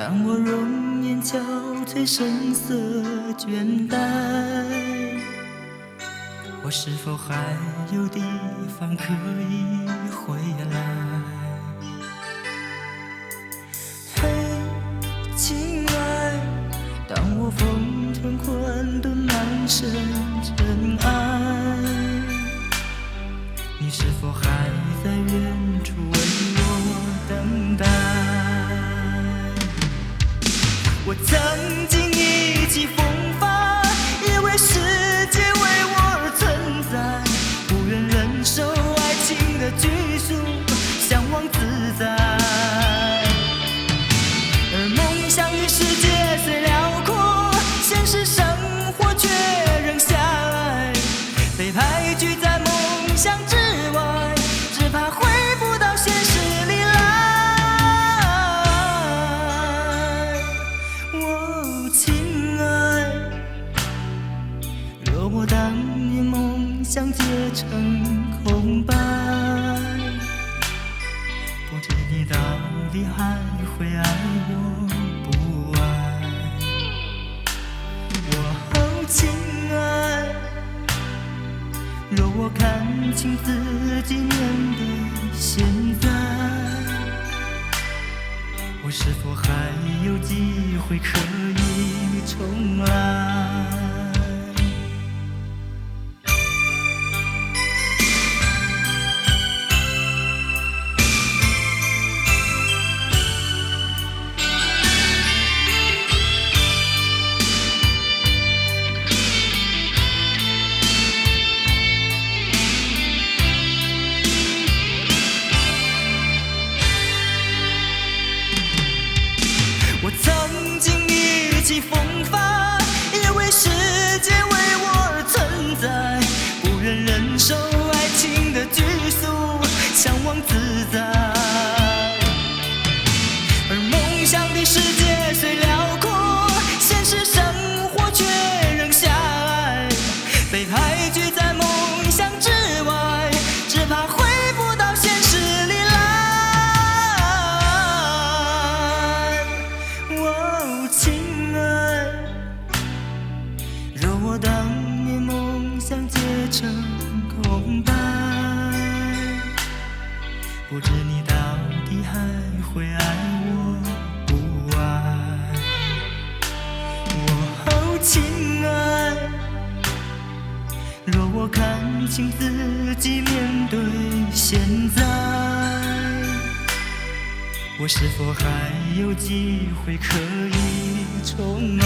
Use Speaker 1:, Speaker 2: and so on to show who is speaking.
Speaker 1: 看我容颜憔悴，神色倦怠，我是否还有地方可以回来？嘿，亲爱，当我风尘困顿，满身尘埃，你是否还在远处为我等待？我曾经意气风发，以为世界为我而存在，不愿忍受爱情的拘束，向往自在。而梦想的世界虽辽阔，现实生活却仍狭隘，被排拒在梦想之外，只怕回不到现实里来。哦，亲爱，若我当年梦想结成空白，不知你到底还会爱我不爱？哦，亲爱，若我看清自己面对现在，我是否还有机会可以重来？我曾经意气风发，以为世界为我而存在，不愿忍受爱情的拘束，向往自在。而梦想的世界虽辽阔，现实生活却仍狭隘，被排拒在梦想之外，只怕回不到现实里来。亲爱，若我当年梦想结成空白，不知你到底还会爱我不爱？哦，亲爱，若我看清自己面对现在，我是否还有机会可以重来？